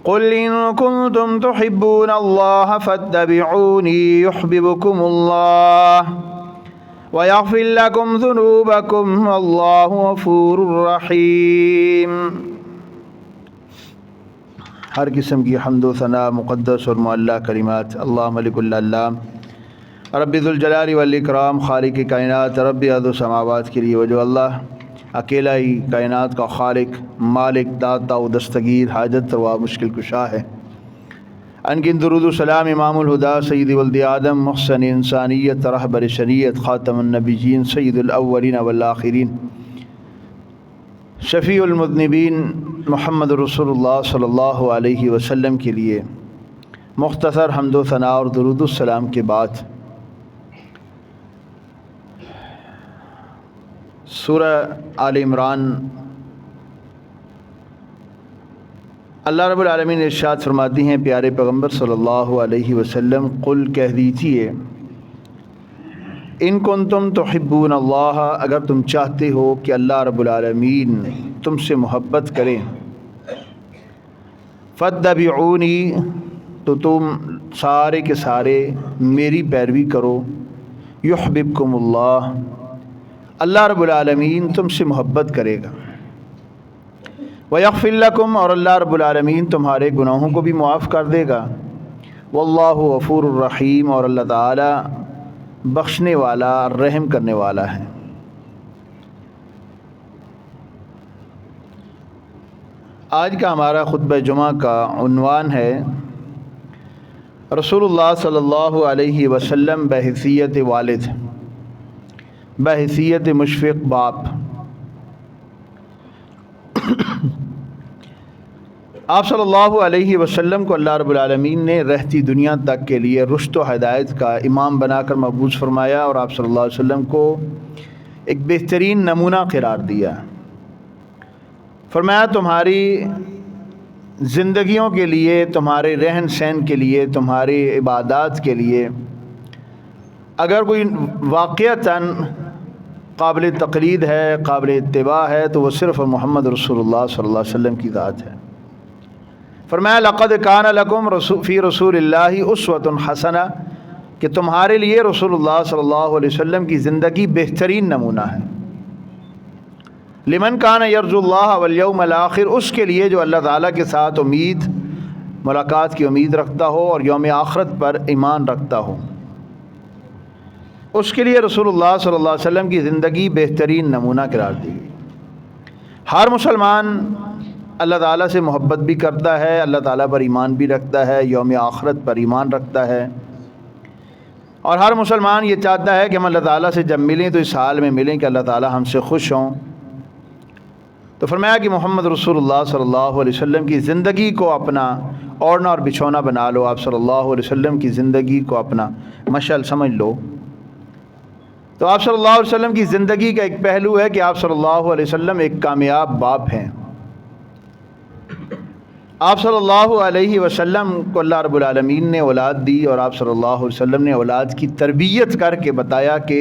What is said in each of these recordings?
قل إن كنتم تحبون الله فاتبعوني يحببكم الله ويغفر لكم ذنوبكم والله غفور رحيم۔ ہر قسم کی حمد و ثنا مقدس اور معلیٰ کلمات اللہ ملک اللہ رب ذوالجلال والاکرام خالق کائنات رب ارض و سماوات کے لیے، وہ جو اللہ اکیلا ہی کائنات کا خالق، مالک، داتا و دستگیر، حاجت روا، مشکل کشا ہے۔ ان کی درود و سلام امام الہدا سید ولد آدم محسن انسانیت رہبر شریعت خاتم النبیین سید الاولین والآخرین شفیع المذنبین محمد رسول اللہ صلی اللہ علیہ وسلم کے لیے مختصر حمد و ثنا اور درود السلام کے بعد سورہ آل عمران اللہ رب العالمین ارشاد فرماتی ہیں پیارے پیغمبر صلی اللہ علیہ وسلم، قل کہہ دیجیے، ان کنتم تحبون اللہ، اگر تم چاہتے ہو کہ اللہ رب العالمین تم سے محبت کریں، فاتبعونی، تو تم سارے کے سارے میری پیروی کرو، یحببکم اللہ، اللہ رب العالمین تم سے محبت کرے گا، وَيَغْفِرْ لَكُمْ، اور اللہ رب العالمین تمہارے گناہوں کو بھی معاف کر دے گا، وَاللَّهُ غَفُورٌ الرحیم، اور اللہ تعالی بخشنے والا، رحم کرنے والا ہے۔ آج کا ہمارا خطبہ جمعہ کا عنوان ہے رسول اللہ صلی اللہ علیہ وسلم بحیثیت والد، بحیثیت مشفق باپ۔ آپ صلی اللہ علیہ وسلم کو اللہ رب العالمین نے رہتی دنیا تک کے لیے رشد و ہدایت کا امام بنا کر مبعوث فرمایا، اور آپ صلی اللہ علیہ وسلم کو ایک بہترین نمونہ قرار دیا۔ فرمایا تمہاری زندگیوں کے لیے، تمہارے رہن سہن کے لیے، تمہاری عبادات کے لیے اگر کوئی واقعتاً قابل تقلید ہے، قابل اتباع ہے، تو وہ صرف محمد رسول اللہ صلی اللہ علیہ وسلم کی ذات ہے۔ فرمایا لقد کان لکم فی رسول اللہ اسوۃ حسنہ، کہ تمہارے لیے رسول اللہ صلی اللہ علیہ وسلم کی زندگی بہترین نمونہ ہے۔ لمن کان یرجو اللہ والیوم الآخر، اس کے لیے جو اللہ تعالیٰ کے ساتھ ملاقات کی امید رکھتا ہو اور یوم آخرت پر ایمان رکھتا ہو، اس کے لیے رسول اللہ صلی اللہ علیہ وسلم کی زندگی بہترین نمونہ قرار دی گئی۔ ہر مسلمان اللہ تعالیٰ سے محبت بھی کرتا ہے، اللہ تعالیٰ پر ایمان بھی رکھتا ہے، یوم آخرت پر ایمان رکھتا ہے، اور ہر مسلمان یہ چاہتا ہے کہ ہم اللہ تعالیٰ سے جب ملیں تو اس حال میں ملیں کہ اللہ تعالیٰ ہم سے خوش ہوں۔ تو فرمایا کہ محمد رسول اللہ صلی اللہ علیہ وسلم کی زندگی کو اپنا اوڑھنا اور بچھونا بنا لو، آپ صلی اللہ علیہ وسلم کی زندگی کو اپنا مشعل سمجھ لو۔ تو آپ صلی اللہ علیہ وسلم کی زندگی کا ایک پہلو ہے کہ آپ صلی اللہ علیہ وسلم ایک کامیاب باپ ہیں۔ آپ صلی اللہ علیہ وسلم کو اللہ رب العالمین نے اولاد دی، اور آپ صلی اللہ علیہ وسلم نے اولاد کی تربیت کر کے بتایا کہ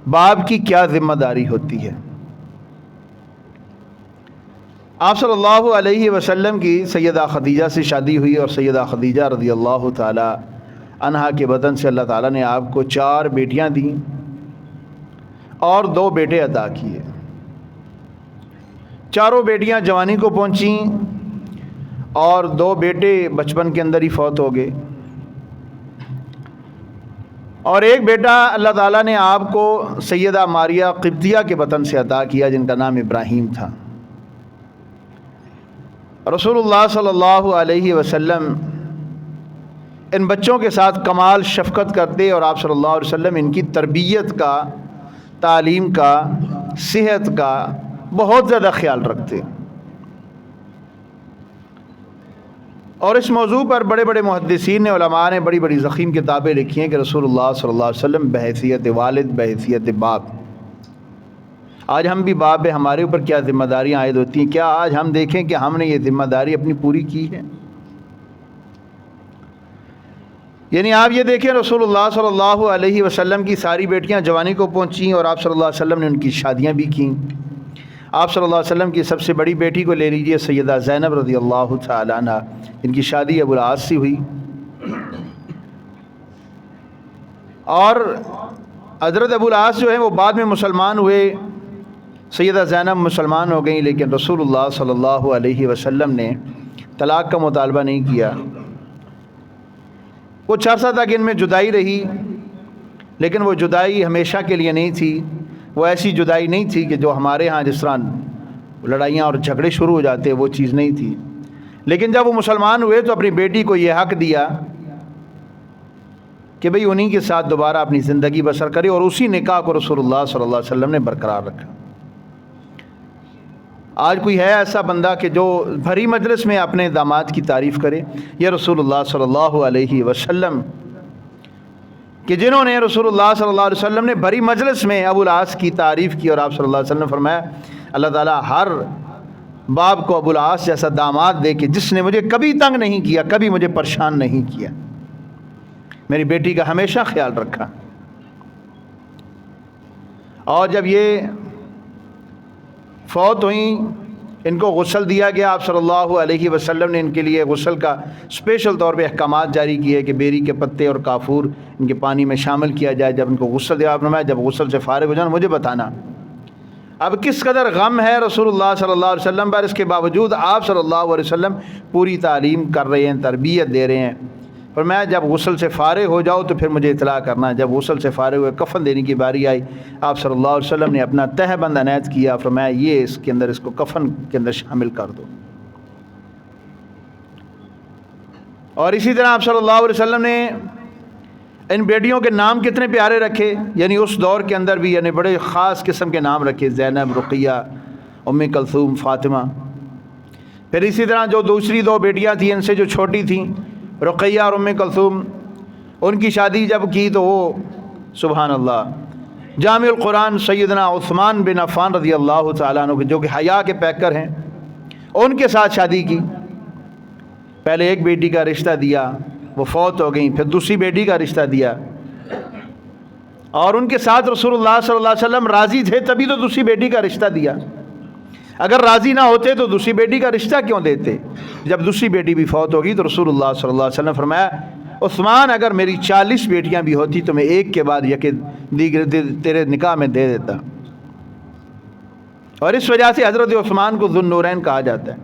باپ کی کیا ذمہ داری ہوتی ہے۔ آپ صلی اللہ علیہ وسلم کی سیدہ خدیجہ سے شادی ہوئی، اور سیدہ خدیجہ رضی اللہ تعالی عنہا کے بدن سے اللہ تعالیٰ نے آپ کو 4 بیٹیاں دیں اور 2 بیٹے عطا کیے۔ چاروں بیٹیاں جوانی کو پہنچیں اور 2 بیٹے بچپن کے اندر ہی فوت ہو گئے، اور ایک بیٹا اللہ تعالیٰ نے آپ کو سیدہ ماریہ قبطیہ کے بطن سے عطا کیا، جن کا نام ابراہیم تھا۔ رسول اللہ صلی اللہ علیہ وسلم ان بچوں کے ساتھ کمال شفقت کرتے، اور آپ صلی اللہ علیہ وسلم ان کی تربیت کا، تعلیم کا، صحت کا بہت زیادہ خیال رکھتے۔ اور اس موضوع پر بڑے بڑے محدثین نے، علماء نے بڑی بڑی ضخیم کتابیں لکھی ہیں کہ رسول اللہ صلی اللہ علیہ وسلم بحیثیت والد، بحیثیت باپ۔ آج ہم بھی باپ ہیں، ہمارے اوپر کیا ذمہ داریاں عائد ہوتی ہیں؟ کیا آج ہم دیکھیں کہ ہم نے یہ ذمہ داری اپنی پوری کی ہے؟ یعنی آپ یہ دیکھیں رسول اللہ صلی اللہ علیہ وسلم کی ساری بیٹیاں جوانی کو پہنچیں اور آپ صلی اللہ علیہ وسلم نے ان کی شادیاں بھی کیں، آپ صلی اللہ علیہ وسلم کی سب سے بڑی بیٹی کو لے لیجیے سیدہ زینب رضی اللہ تعالیٰ عنہ، ان کی شادی ابو العاص سے ہوئی، اور حضرت ابو العاص جو ہیں وہ بعد میں مسلمان ہوئے، سیدہ زینب مسلمان ہو گئیں، لیکن رسول اللہ صلی اللہ علیہ وسلم نے طلاق کا مطالبہ نہیں کیا۔ کچھ عرصہ تک ان میں جدائی رہی، لیکن وہ جدائی ہمیشہ کے لیے نہیں تھی، وہ ایسی جدائی نہیں تھی کہ جو ہمارے ہاں جس طرح لڑائیاں اور جھگڑے شروع ہو جاتے، وہ چیز نہیں تھی۔ لیکن جب وہ مسلمان ہوئے تو اپنی بیٹی کو یہ حق دیا کہ بھئی انہی کے ساتھ دوبارہ اپنی زندگی بسر کرے، اور اسی نکاح کو رسول اللہ صلی اللہ علیہ وسلم نے برقرار رکھا۔ آج کوئی ہے ایسا بندہ کہ جو بھری مجلس میں اپنے داماد کی تعریف کرے؟ یہ رسول اللہ صلی اللہ علیہ وسلم کہ جنہوں نے رسول اللہ صلی اللہ علیہ وسلم نے بھری مجلس میں ابو العاص کی تعریف کی، اور آپ صلی اللہ علیہ وسلم نے فرمایا اللہ تعالیٰ ہر باپ کو ابو العاص جیسا داماد دے کہ جس نے مجھے کبھی تنگ نہیں کیا، کبھی مجھے پریشان نہیں کیا، میری بیٹی کا ہمیشہ خیال رکھا۔ اور جب یہ فوت ہوئیں، ان کو غسل دیا گیا، آپ صلی اللہ علیہ وسلم نے ان کے لیے غسل کا اسپیشل طور پہ احکامات جاری کیے کہ بیری کے پتے اور کافور ان کے پانی میں شامل کیا جائے۔ جب ان کو غسل دیا، آپ نے جب غسل سے فارغ ہو جانا مجھے بتانا۔ اب کس قدر غم ہے رسول اللہ صلی اللہ علیہ وسلم پر، اس کے باوجود آپ صلی اللہ علیہ وسلم پوری تعلیم کر رہے ہیں، تربیت دے رہے ہیں۔ فرمایا جب غسل سے فارغ ہو جاؤ تو پھر مجھے اطلاع کرنا۔ جب غسل سے فارغ ہوئے، کفن دینے کی باری آئی، آپ صلی اللہ علیہ وسلم نے اپنا تہہ بند عنایت کیا، فرمایا یہ اس کے اندر، اس کو کفن کے اندر شامل کر دو۔ اور اسی طرح آپ صلی اللہ علیہ وسلم نے ان بیٹیوں کے نام کتنے پیارے رکھے، یعنی اس دور کے اندر بھی یعنی بڑے خاص قسم کے نام رکھے، زینب، رقیہ، ام کلثوم، فاطمہ۔ پھر اسی طرح جو دوسری دو بیٹیاں تھیں ان سے جو چھوٹی تھیں، رقیہ اور ام کلثوم، ان کی شادی جب کی تو وہ سبحان اللہ جامع القرآن سیدنا عثمان بن عفان رضی اللہ تعالیٰ عنہ جو کہ حیا کے پیکر ہیں، ان کے ساتھ شادی کی۔ پہلے ایک بیٹی کا رشتہ دیا، وہ فوت ہو گئیں، پھر دوسری بیٹی کا رشتہ دیا، اور ان کے ساتھ رسول اللہ صلی اللہ علیہ وسلم راضی تھے تبھی تو دوسری بیٹی کا رشتہ دیا۔ اگر راضی نہ ہوتے تو دوسری بیٹی کا رشتہ کیوں دیتے؟ جب دوسری بیٹی بھی فوت ہوگی تو رسول اللہ صلی اللہ علیہ وسلم فرمایا عثمان اگر میری 40 بیٹیاں بھی ہوتی تو میں ایک کے بعد یک دیگر تیرے نکاح میں دے دیتا۔ اور اس وجہ سے حضرت عثمان کو ذو النورین کہا جاتا ہے۔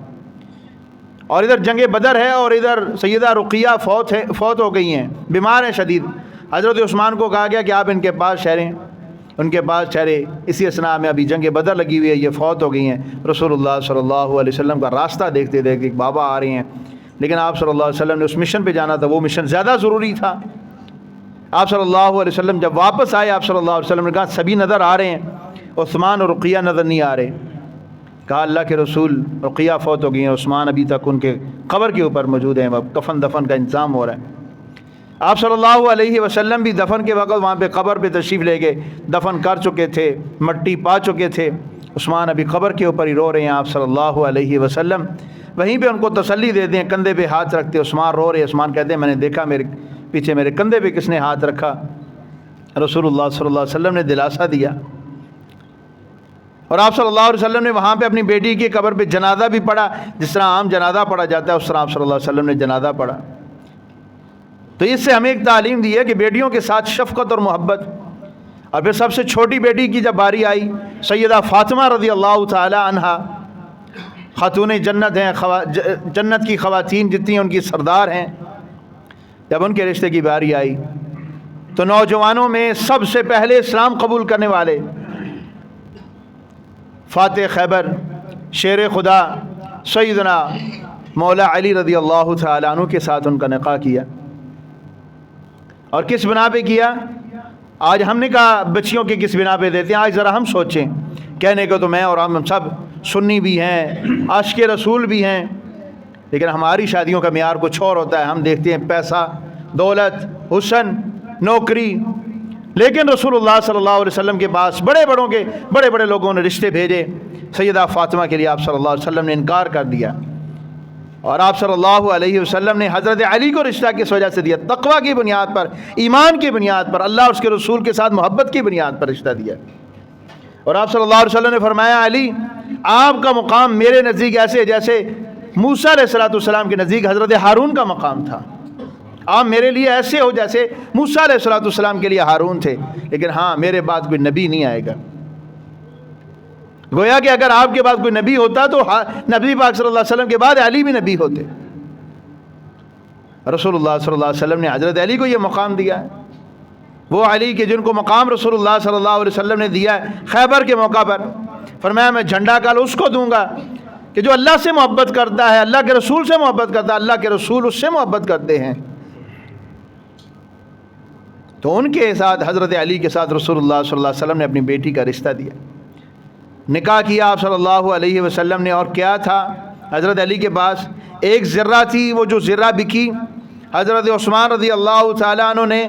اور ادھر جنگ بدر ہے اور ادھر سیدہ رقیہ فوت ہو گئی ہیں، بیمار ہیں شدید۔ حضرت عثمان کو کہا گیا کہ آپ ان کے پاس ٹھہریں، ان کے پاس ٹھہرے۔ اسی اثناء میں ابھی جنگ بدر لگی ہوئی ہے، یہ فوت ہو گئی ہیں۔ رسول اللہ صلی اللہ علیہ وسلم کا راستہ دیکھتے دیکھتے بابا آ رہے ہیں، لیکن آپ صلی اللہ علیہ وسلم نے اس مشن پہ جانا تھا، وہ مشن زیادہ ضروری تھا۔ آپ صلی اللہ علیہ وسلم جب واپس آئے، آپ صلی اللہ علیہ وسلم نے کہا سبھی نظر آ رہے ہیں، عثمان اور رقیہ نظر نہیں آ رہے۔ کہا اللہ کے رسول رقیہ فوت ہو گئی ہیں، عثمان ابھی تک ان کے قبر کے اوپر موجود ہیں، کفن دفن کا انتظام ہو رہا ہے۔ آپ صلی اللہ علیہ وسلم بھی دفن کے وقت وہاں پہ قبر پہ تشریف لے گئے، دفن کر چکے تھے، مٹی پا چکے تھے، عثمان ابھی قبر کے اوپر ہی رو رہے ہیں۔ آپ صلی اللہ علیہ وسلم وہیں پہ ان کو تسلی دیتے ہیں، کندھے پہ ہاتھ رکھتے، عثمان رو رہے، عثمان کہتے ہیں میں نے دیکھا میرے پیچھے میرے کندھے پہ کس نے ہاتھ رکھا؟ رسول اللہ صلی اللہ علیہ وسلم نے دلاسا دیا۔ اور آپ صلی اللہ علیہ وسلم نے وہاں پہ اپنی بیٹی کی قبر پہ جنازہ بھی پڑھا، جس طرح عام جنازہ پڑھا جاتا ہے اس طرح آپ صلی اللہ علیہ وسلم نے جنازہ پڑھا۔ تو اس سے ہمیں ایک تعلیم دی ہے کہ بیٹیوں کے ساتھ شفقت اور محبت۔ اور پھر سب سے چھوٹی بیٹی کی جب باری آئی، سیدہ فاطمہ رضی اللہ تعالی عنہا خاتون جنت ہیں، جنت کی خواتین جتنی ان کی سردار ہیں، جب ان کے رشتے کی باری آئی تو نوجوانوں میں سب سے پہلے اسلام قبول کرنے والے فاتح خیبر، شیر خدا سیدنا مولا علی رضی اللہ تعالیٰ عنہ کے ساتھ ان کا نکاح کیا۔ اور کس بنا پہ کیا؟ آج ہم نے کہا بچیوں کے کس بنا پہ دیتے ہیں، آج ذرا ہم سوچیں۔ کہنے کو تو میں اور ہم سب سنی بھی ہیں، عاشق رسول بھی ہیں، لیکن ہماری شادیوں کا معیار کچھ اور ہوتا ہے۔ ہم دیکھتے ہیں پیسہ، دولت، حسن، نوکری، لیکن رسول اللہ صلی اللہ علیہ وسلم کے پاس بڑے بڑے لوگوں نے رشتے بھیجے، سیدہ فاطمہ کے لیے آپ صلی اللہ علیہ وسلم نے انکار کر دیا، اور آپ صلی اللہ علیہ وسلم نے حضرت علی کو رشتہ کس وجہ سے دیا؟ تقویٰ کی بنیاد پر، ایمان کی بنیاد پر، اللہ اور اس کے رسول کے ساتھ محبت کی بنیاد پر رشتہ دیا۔ اور آپ صلی اللہ علیہ وسلم نے فرمایا علی آپ کا مقام میرے نزدیک ایسے جیسے موسیٰ علیہ السلام کے نزدیک حضرت ہارون کا مقام تھا. آپ میرے لیے ایسے ہو جیسے موسیٰ علیہ السلام کے لیے ہارون تھے. لیکن ہاں میرے بعد کوئی نبی نہیں آئے گا. گویا کہ اگر آپ کے بعد کوئی نبی ہوتا تو نبی پاک صلی اللہ علیہ وسلم کے بعد علی بھی نبی ہوتے. رسول اللہ صلی اللہ علیہ وسلم نے حضرت علی کو یہ مقام دیا ہے. وہ علی کے جن کو مقام رسول اللہ صلی اللہ علیہ وسلم نے دیا ہے خیبر کے موقع پر، فرمایا میں جھنڈا کل اس کو دوں گا کہ جو اللہ سے محبت کرتا ہے، اللہ کے رسول سے محبت کرتا ہے، اللہ کے رسول اس سے محبت کرتے ہیں. تو ان کے ساتھ حضرت علی کے ساتھ رسول اللہ صلی اللہ علیہ وسلم نے اپنی بیٹی کا رشتہ دیا، نکاح کیا آپ صلی اللہ علیہ وسلم نے. اور کیا تھا حضرت علی کے پاس؟ ایک زرہ تھی، وہ جو زرہ بکی حضرت عثمان رضی اللہ تعالیٰ عنہ نے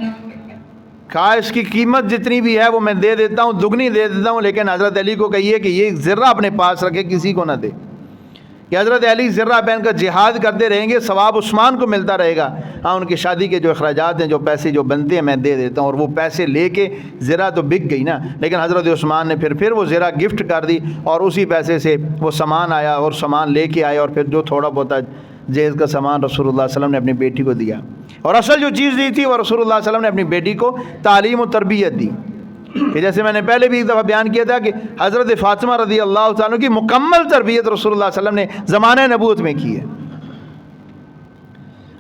کہا اس کی قیمت جتنی بھی ہے وہ میں دے دیتا ہوں، دگنی دے دیتا ہوں، لیکن حضرت علی کو کہیے کہ یہ زرہ اپنے پاس رکھے، کسی کو نہ دے. کہ حضرت علی زرہ پہن کر جہاد کرتے رہیں گے، ثواب عثمان کو ملتا رہے گا. ہاں ان کی شادی کے جو اخراجات ہیں، جو پیسے جو بنتے ہیں میں دے دیتا ہوں. اور وہ پیسے لے کے زرہ تو بک گئی نا، لیکن حضرت عثمان نے پھر وہ زرہ گفٹ کر دی، اور اسی پیسے سے وہ سامان آیا اور سامان لے کے آئے، اور پھر جو تھوڑا بہت جہیز کا سامان رسول اللہ صلی اللہ علیہ وسلم نے اپنی بیٹی کو دیا. اور اصل جو چیز دی تھی وہ رسول اللہ صلی اللہ علیہ وسلم نے اپنی بیٹی کو تعلیم و تربیت دی. کہ جیسے میں نے پہلے بھی ایک دفعہ بیان کیا تھا کہ حضرت فاطمہ رضی اللہ تعالیٰ عنہ کی مکمل تربیت رسول اللہ صلی اللہ علیہ وسلم نے زمانہ نبوت میں کی ہے.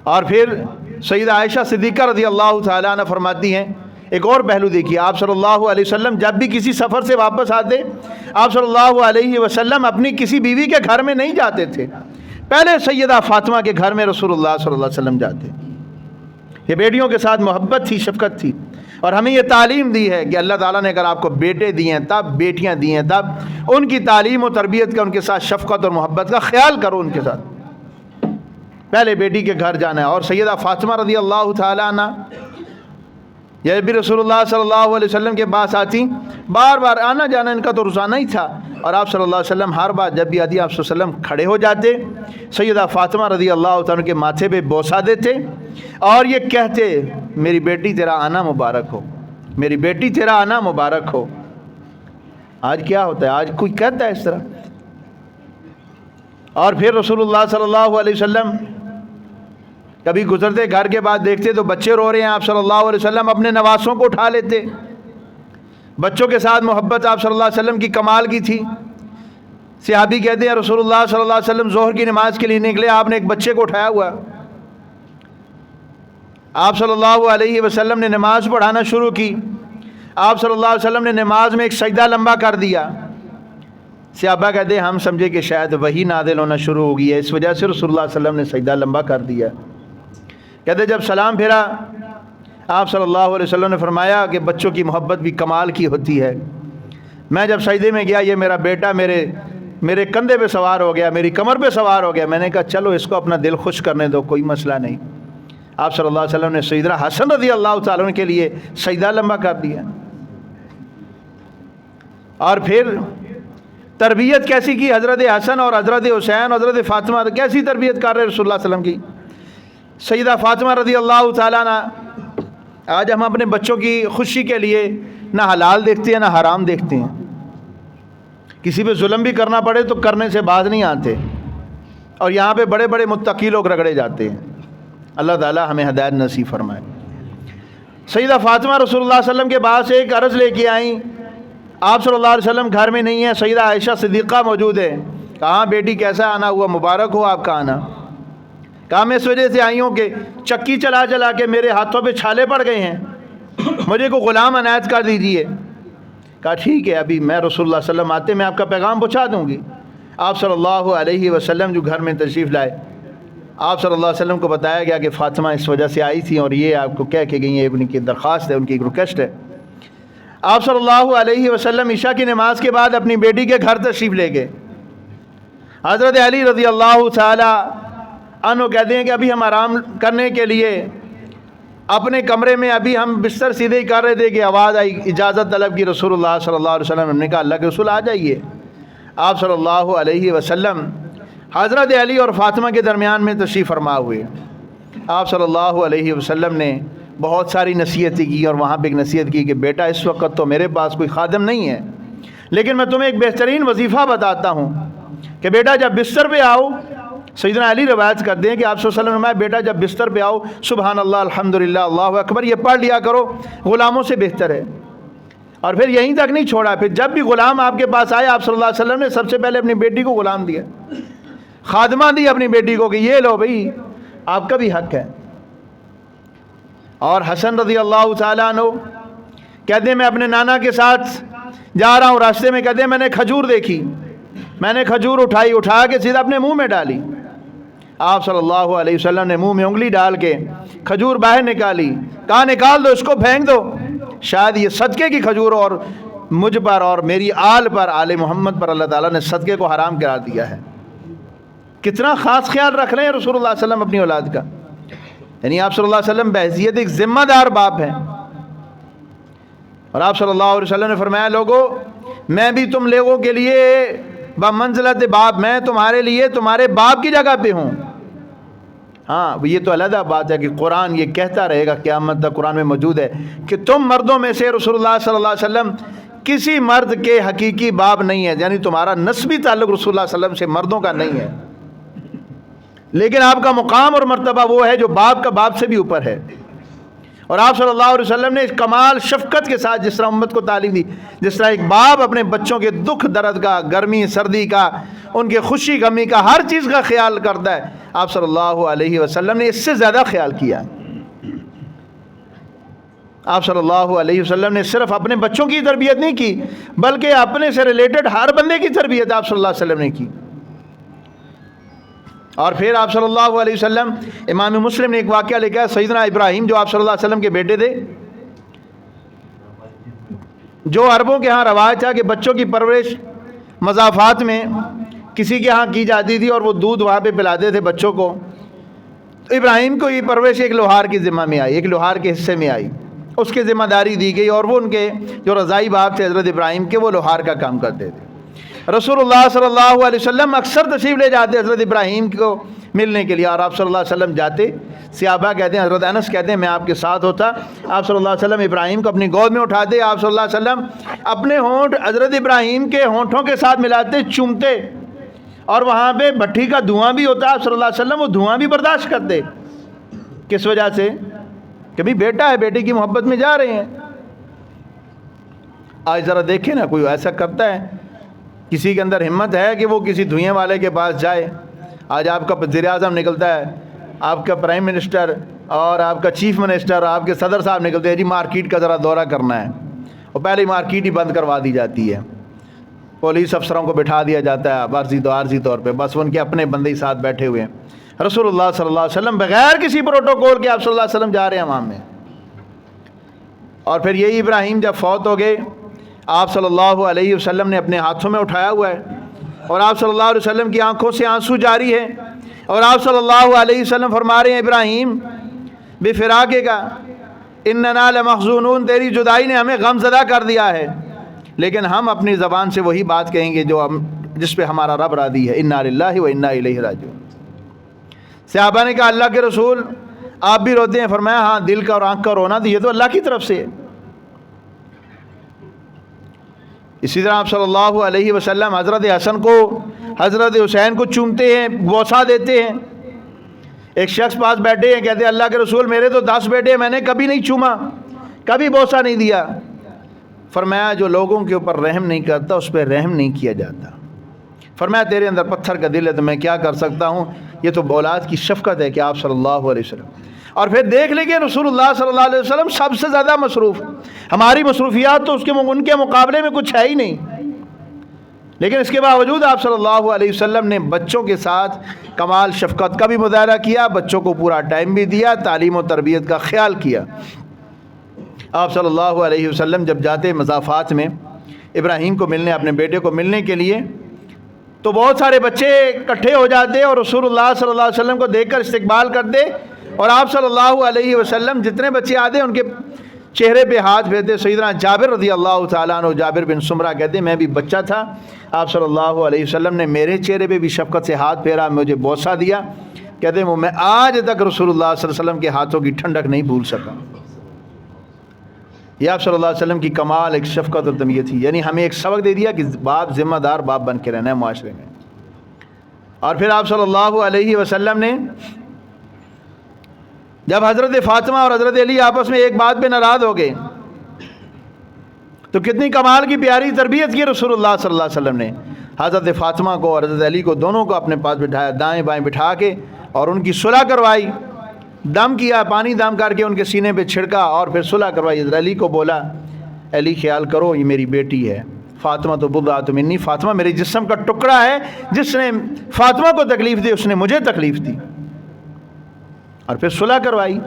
اور پھر سیدہ عائشہ صدیقہ رضی اللہ تعالیٰ عنہ فرماتی ہیں، ایک اور پہلو دیکھیے، آپ صلی اللہ علیہ وسلم جب بھی کسی سفر سے واپس آتے، آپ صلی اللہ علیہ وسلم اپنی کسی بیوی کے گھر میں نہیں جاتے تھے، پہلے سیدہ فاطمہ کے گھر میں رسول اللہ صلی اللہ علیہ وسلم جاتے. یہ بیٹیوں کے ساتھ محبت تھی، شفقت تھی. اور ہمیں یہ تعلیم دی ہے کہ اللہ تعالیٰ نے اگر آپ کو بیٹے دیے ہیں تب، بیٹیاں دی ہیں تب، ان کی تعلیم و تربیت کا، ان کے ساتھ شفقت اور محبت کا خیال کرو. ان کے ساتھ پہلے بیٹی کے گھر جانا ہے. اور سیدہ فاطمہ رضی اللہ تعالیٰ عنہ یہ بھی رسول اللہ صلی اللہ علیہ وسلم کے پاس آتی، بار بار آنا جانا ان کا تو روزانہ ہی تھا. اور آپ صلی اللہ علیہ وسلم ہر بار جب بھی آتی آپ صلی اللہ علیہ وسلم کھڑے ہو جاتے، سیدہ فاطمہ رضی اللہ تعالیٰ کے ماتھے پہ بوسہ دیتے اور یہ کہتے میری بیٹی تیرا آنا مبارک ہو، میری بیٹی تیرا آنا مبارک ہو. آج کیا ہوتا ہے؟ آج کوئی کہتا ہے اس طرح؟ اور پھر رسول اللہ صلی اللہ علیہ وسلم کبھی گزرتے گھر کے بعد دیکھتے تو بچے رو رہے ہیں، آپ صلی اللہ علیہ وسلم اپنے نواسوں کو اٹھا لیتے. بچوں کے ساتھ محبت آپ صلی اللہ علیہ وسلم کی کمال کی تھی. صحابی کہتے ہیں رسول اللہ صلی اللہ علیہ وسلم ظہر کی نماز کے لیے نکلے، آپ نے ایک بچے کو اٹھایا ہوا. آپ صلی اللہ علیہ وسلم نے نماز پڑھانا شروع کی. آپ صلی اللہ علیہ وسلم نے نماز میں ایک سجدہ لمبا کر دیا. صحابہ کہتے ہیں ہم سمجھے کہ شاید وحی نازل ہونا شروع ہو گئی ہے، اس وجہ سے رسول اللہ صلی اللہ علیہ وسلم نے سجدہ لمبا کر دیا. کہتے جب سلام پھیرا آپ صلی اللہ علیہ وسلم نے فرمایا کہ بچوں کی محبت بھی کمال کی ہوتی ہے. میں جب سجدے میں گیا، یہ میرا بیٹا میرے کندھے پہ سوار ہو گیا، میری کمر پہ سوار ہو گیا. میں نے کہا چلو اس کو اپنا دل خوش کرنے دو، کوئی مسئلہ نہیں. آپ صلی اللہ علیہ وسلم نے سیدنا حسن رضی اللہ تعالیٰ عنہ کے لیے سجدہ لمبا کر دیا. اور پھر تربیت کیسی کی حضرت حسن اور حضرت حسین، حضرت فاطمہ کیسی تربیت کر رہے رسول اللہ صلی اللہ علیہ وسلم کی. سیدہ فاطمہ رضی اللہ تعالیٰ عنہ، آج ہم اپنے بچوں کی خوشی کے لیے نہ حلال دیکھتے ہیں نہ حرام دیکھتے ہیں. کسی پہ ظلم بھی کرنا پڑے تو کرنے سے باز نہیں آتے، اور یہاں پہ بڑے بڑے متقی لوگ رگڑے جاتے ہیں. اللہ تعالیٰ ہمیں ہدایت نصیب فرمائے. سیدہ فاطمہ رسول اللہ صلی اللہ علیہ وسلم کے پاس ایک عرض لے کے آئیں. آپ صلی اللہ علیہ وسلم گھر میں نہیں ہیں، سیدہ عائشہ صدیقہ موجود ہے. کہاں بیٹی کیسا آنا ہوا، مبارک ہو آپ کا آنا. کہا میں اس وجہ سے آئی ہوں کہ چکی چلا چلا کے میرے ہاتھوں پہ چھالے پڑ گئے ہیں، مجھے کو غلام عنایت کر دیجیے. کہا ٹھیک ہے، ابھی میں رسول اللہ صلی اللہ علیہ وسلم آتے میں آپ کا پیغام پہنچا دوں گی. آپ صلی اللہ علیہ وسلم جو گھر میں تشریف لائے، آپ صلی اللہ علیہ وسلم کو بتایا گیا کہ فاطمہ اس وجہ سے آئی تھی اور یہ آپ کو کہہ کے گئی ہیں، ان کی درخواست ہے، ان کی ایک ریکویسٹ ہے. آپ صلی اللہ علیہ وسلم عشاء کی نماز کے بعد اپنی بیٹی کے گھر تشریف لے گئے. حضرت علی رضی اللہ تعالی عنہ کہتے ہیں کہ ابھی ہم آرام کرنے کے لیے اپنے کمرے میں، ابھی ہم بستر سیدھے ہی کر رہے تھے کہ آواز آئی، اجازت طلب کی رسول اللہ صلی اللہ علیہ وسلم. ہم نے کہا اللہ کے رسول آ جائیے. آپ صلی اللہ علیہ وسلم حضرت علی اور فاطمہ کے درمیان میں تشریف فرما ہوئے. آپ صلی اللہ علیہ وسلم نے بہت ساری نصیحتیں کی، اور وہاں پہ ایک نصیحت کی کہ بیٹا اس وقت تو میرے پاس کوئی خادم نہیں ہے، لیکن میں تمہیں ایک بہترین وظیفہ بتاتا ہوں کہ بیٹا جب بستر پہ آؤ، سیدنا علی روایت کرتے ہیں کہ آپ صلی اللہ علیہ وسلم نے بیٹا جب بستر پہ آؤ سبحان اللہ الحمدللہ اللہ اکبر یہ پڑھ لیا کرو، غلاموں سے بہتر ہے۔ اور پھر یہیں تک نہیں چھوڑا، پھر جب بھی غلام آپ کے پاس آئے آپ صلی اللہ علیہ وسلم نے سب سے پہلے اپنی بیٹی کو غلام دیا، خادمہ دی اپنی بیٹی کو کہ یہ لو بھئی آپ کا بھی حق ہے۔ اور حسن رضی اللہ تعالیٰ عنہ کہتے ہیں میں اپنے نانا کے ساتھ جا رہا ہوں، راستے میں کہتے ہیں میں نے کھجور دیکھی، میں نے کھجور اٹھا کے سیدھا اپنے منہ میں ڈالی۔ آپ صلی اللہ علیہ وسلم نے منہ میں انگلی ڈال کے کھجور باہر نکالی، کہا نکال دو اس کو، پھینک دو، شاید یہ صدقے کی کھجور اور مجھ پر اور میری آل پر، آل محمد پر اللہ تعالیٰ نے صدقے کو حرام قرار دیا ہے۔ کتنا خاص خیال رکھ رہے ہیں رسول اللہ صلی اللہ علیہ وسلم اپنی اولاد کا، یعنی آپ صلی اللہ علیہ وسلم بحیثیت ایک ذمہ دار باپ ہیں۔ اور آپ صلی اللہ علیہ وسلم نے فرمایا لوگو میں بھی تم لوگوں کے لیے بمنزلت باپ، میں تمہارے لیے تمہارے باپ کی جگہ پہ ہوں۔ ہاں یہ تو علیحدہ بات ہے کہ قرآن یہ کہتا رہے گا قیامت تک، قرآن میں موجود ہے کہ تم مردوں میں سے رسول اللہ صلی اللہ علیہ وسلم کسی مرد کے حقیقی باپ نہیں ہے، یعنی تمہارا نسبی تعلق رسول اللہ صلی اللہ علیہ وسلم سے مردوں کا نہیں ہے، لیکن آپ کا مقام اور مرتبہ وہ ہے جو باپ کا باپ سے بھی اوپر ہے۔ اور آپ صلی اللہ علیہ وسلم نے اس کمال شفقت کے ساتھ جس طرح امت کو تعلیم دی، جس طرح ایک باپ اپنے بچوں کے دکھ درد کا، گرمی سردی کا، ان کے خوشی غمی کا، ہر چیز کا خیال کرتا ہے، آپ صلی اللہ علیہ وسلم نے اس سے زیادہ خیال کیا۔ آپ صلی اللہ علیہ وسلم نے صرف اپنے بچوں کی تربیت نہیں کی بلکہ اپنے سے ریلیٹڈ ہر بندے کی تربیت آپ صلی اللہ علیہ وسلم نے کی۔ اور پھر آپ صلی اللہ علیہ وسلم، امام مسلم نے ایک واقعہ لکھا ہے، سیدنا ابراہیم جو آپ صلی اللہ علیہ وسلم کے بیٹے تھے، جو عربوں کے ہاں رواج تھا کہ بچوں کی پرورش مضافات میں کسی کے ہاں کی جاتی تھی اور وہ دودھ وہاں پہ پلاتے تھے بچوں کو، تو ابراہیم کو یہ پرورش ایک لوہار کی ذمہ میں آئی، ایک لوہار کے حصے میں آئی، اس کی ذمہ داری دی گئی، اور وہ ان کے جو رضائی باپ تھے حضرت ابراہیم کے، وہ لوہار کا کام کرتے تھے۔ رسول اللہ صلی اللہ علیہ وسلم اکثر تشریف لے جاتے حضرت ابراہیم کو ملنے کے لیے، اور آپ صلی اللہ علیہ وسلم جاتے، صحابہ کہتے ہیں، حضرت انس کہتے ہیں میں آپ کے ساتھ ہوتا، آپ صلی اللہ علیہ وسلم ابراہیم کو اپنی گود میں اٹھاتے، آپ صلی اللہ علیہ وسلم اپنے ہونٹ حضرت ابراہیم کے ہونٹوں کے ساتھ ملاتے، چومتے، اور وہاں پہ بھٹی کا دھواں بھی ہوتا، آپ صلی اللہ علیہ وسلم وہ دھواں بھی برداشت کرتے۔ کس وجہ سے؟ کہ بھی بیٹا ہے، بیٹے کی محبت میں جا رہے ہیں۔ آج ذرا دیکھیں نا، کوئی ایسا کرتا ہے؟ کسی کے اندر ہمت ہے کہ وہ کسی دھوئیں والے کے پاس جائے؟ آج آپ کا وزیر اعظم نکلتا ہے، آپ کا پرائم منسٹر اور آپ کا چیف منسٹر، آپ کے صدر صاحب نکلتے ہیں، جی مارکیٹ کا ذرا دورہ کرنا ہے، اور پہلے مارکیٹ ہی بند کروا دی جاتی ہے، پولیس افسروں کو بٹھا دیا جاتا ہے عارضی طور پہ، بس ان کے اپنے بندے ہی ساتھ بیٹھے ہوئے ہیں۔ رسول اللہ صلی اللہ علیہ وسلم بغیر کسی پروٹوکول کے آپ صلی اللہ علیہ وسلم جا رہے ہیں عوام میں۔ اور پھر یہی ابراہیم جب فوت ہو گئے، آپ صلی اللہ علیہ وسلم نے اپنے ہاتھوں میں اٹھایا ہوا ہے، اور آپ صلی اللہ علیہ وسلم کی آنکھوں سے آنسو جاری ہے، اور آپ صلی اللہ علیہ وسلم فرما رہے ہیں ابراہیم بفراقے کا اننا لمحزونون، تیری جدائی نے ہمیں غم زدہ کر دیا ہے، لیکن ہم اپنی زبان سے وہی بات کہیں گے جس پہ ہمارا رب راضی ہے، انا للہ و انا الیہ راجعون۔ صحابہ نے کہا اللہ کے رسول آپ بھی روتے ہیں؟ فرمایا ہاں، دل کا اور آنکھ کا رونا تو یہ تو اللہ کی طرف سے ہے۔ اسی طرح آپ صلی اللہ علیہ وسلم حضرت حسن کو، حضرت حسین کو چومتے ہیں، بوسہ دیتے ہیں۔ ایک شخص پاس بیٹھے ہیں، کہتے ہیں اللہ کے رسول میرے تو 10 بیٹے ہیں، میں نے کبھی نہیں چوما، کبھی بوسہ نہیں دیا۔ فرمایا جو لوگوں کے اوپر رحم نہیں کرتا اس پہ رحم نہیں کیا جاتا۔ فرمایا تیرے اندر پتھر کا دل ہے تو میں کیا کر سکتا ہوں، یہ تو اولاد کی شفقت ہے کہ آپ صلی اللہ علیہ وسلم۔ اور پھر دیکھ لیں کہ رسول اللہ صلی اللہ علیہ وسلم سب سے زیادہ مصروف، ہماری مصروفیات تو ان کے مقابلے میں کچھ ہے ہی نہیں، لیکن اس کے باوجود آپ صلی اللہ علیہ وسلم نے بچوں کے ساتھ کمال شفقت کا بھی مظاہرہ کیا، بچوں کو پورا ٹائم بھی دیا، تعلیم و تربیت کا خیال کیا۔ آپ صلی اللہ علیہ وسلم جب جاتے مضافات میں ابراہیم کو ملنے، اپنے بیٹے کو ملنے کے لیے، تو بہت سارے بچے اکٹھے ہو جاتے اور رسول اللہ صلی اللہ علیہ وسلم کو دیکھ کر استقبال کرتے، اور آپ صلی اللہ علیہ وسلم جتنے بچے آتے ان کے چہرے پہ ہاتھ پھیرتے۔ سیدنا جابر رضی اللہ تعالیٰ عنہ، جابر بن سمرہ کہتے ہیں میں بھی بچہ تھا، آپ صلی اللہ علیہ وسلم نے میرے چہرے پہ بھی شفقت سے ہاتھ پھیرا، مجھے بوسہ دیا۔ کہتے ہیں میں آج تک رسول اللہ صلی اللہ علیہ وسلم کے ہاتھوں کی ٹھنڈک نہیں بھول سکا۔ یہ آپ صلی اللہ علیہ وسلم کی کمال ایک شفقت اور طبیعت تھی، یعنی ہمیں ایک سبق دے دیا کہ باپ ذمہ دار باپ بن کے رہنا ہے معاشرے میں۔ اور پھر آپ صلی اللہ علیہ وسلم نے جب حضرت فاطمہ اور حضرت علی آپس میں ایک بات پہ ناراض ہو گئے تو کتنی کمال کی پیاری تربیت کی رسول اللہ صلی اللہ علیہ وسلم نے۔ حضرت فاطمہ کو اور حضرت علی کو دونوں کو اپنے پاس بٹھایا، دائیں بائیں بٹھا کے، اور ان کی صلح کروائی، دم کیا، پانی دم کر کے ان کے سینے پہ چھڑکا اور پھر صلح کروائی۔ حضرت علی کو بولا علی خیال کرو یہ میری بیٹی ہے، فاطمہ تو بضعۃ منی، فاطمہ میرے جسم کا ٹکڑا ہے، جس نے فاطمہ کو تکلیف دی اس نے مجھے تکلیف دی، اور پھر صلح کروائی۔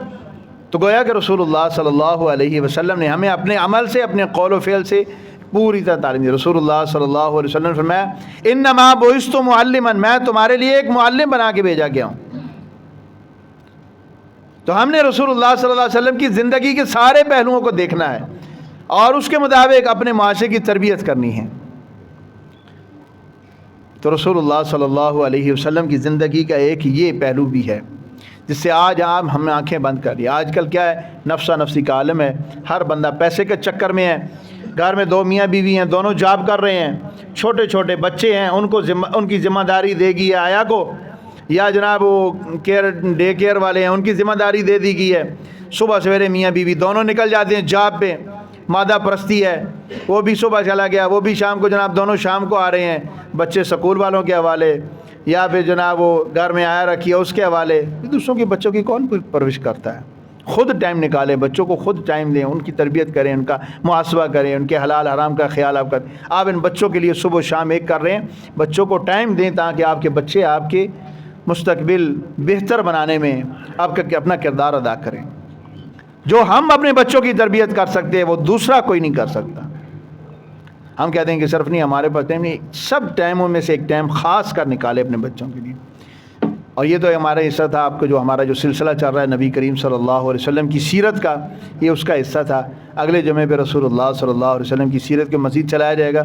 تو گویا کہ رسول اللہ صلی اللہ علیہ وسلم نے ہمیں اپنے عمل سے، اپنے قول و فعل سے پوری طرح تعلیم دی۔ رسول اللہ صلی اللہ علیہ وسلم نے فرمایا انما بعثت معلما، میں تمہارے لیے ایک معلم بنا کے بھیجا گیا ہوں۔ تو ہم نے رسول اللہ صلی اللہ علیہ وسلم کی زندگی کے سارے پہلوؤں کو دیکھنا ہے اور اس کے مطابق اپنے معاشرے کی تربیت کرنی ہے۔ تو رسول اللہ صلی اللہ علیہ وسلم کی زندگی کا ایک یہ پہلو بھی ہے جس سے آج آپ ہم نے آنکھیں بند کر لی۔ آج کل کیا ہے، نفسا نفسی کا عالم ہے، ہر بندہ پیسے کے چکر میں ہے، گھر میں دو میاں بیوی ہیں، دونوں جاب کر رہے ہیں، چھوٹے چھوٹے بچے ہیں، ان کی ذمہ داری دے گی ہے آیا کو، یا جناب وہ ڈے کیئر والے ہیں ان کی ذمہ داری دے دی گئی ہے۔ صبح سویرے میاں بیوی دونوں نکل جاتے ہیں جاب پہ، مادہ پرستی ہے، وہ بھی صبح چلا گیا، وہ بھی شام کو، جناب دونوں شام کو آ رہے ہیں، بچے سکول والوں کے حوالے یا پھر جناب وہ گھر میں آیا رکھی ہے اس کے حوالے۔ دوسروں کے بچوں کی کون پرورش کرتا ہے؟ خود ٹائم نکالیں، بچوں کو خود ٹائم دیں، ان کی تربیت کریں، ان کا محاسبہ کریں، ان کے حلال حرام کا خیال آپ کریں۔ آپ ان بچوں کے لیے صبح و شام ایک کر رہے ہیں، بچوں کو ٹائم دیں تاکہ آپ کے بچے آپ کے مستقبل بہتر بنانے میں آپ کا اپنا کردار ادا کریں۔ جو ہم اپنے بچوں کی تربیت کر سکتے ہیں وہ دوسرا کوئی نہیں کر سکتا۔ ہم کہتے ہیں کہ صرف نہیں ہمارے پاس ٹائم نہیں، سب ٹائموں میں سے ایک ٹائم خاص کر نکالے اپنے بچوں کے لیے۔ اور یہ تو ہمارا حصہ تھا، آپ کو جو ہمارا جو سلسلہ چل رہا ہے نبی کریم صلی اللہ علیہ وسلم کی سیرت کا، یہ اس کا حصہ تھا۔ اگلے جمعے پہ رسول اللہ صلی اللہ علیہ وسلم کی سیرت کے مزید چلایا جائے گا۔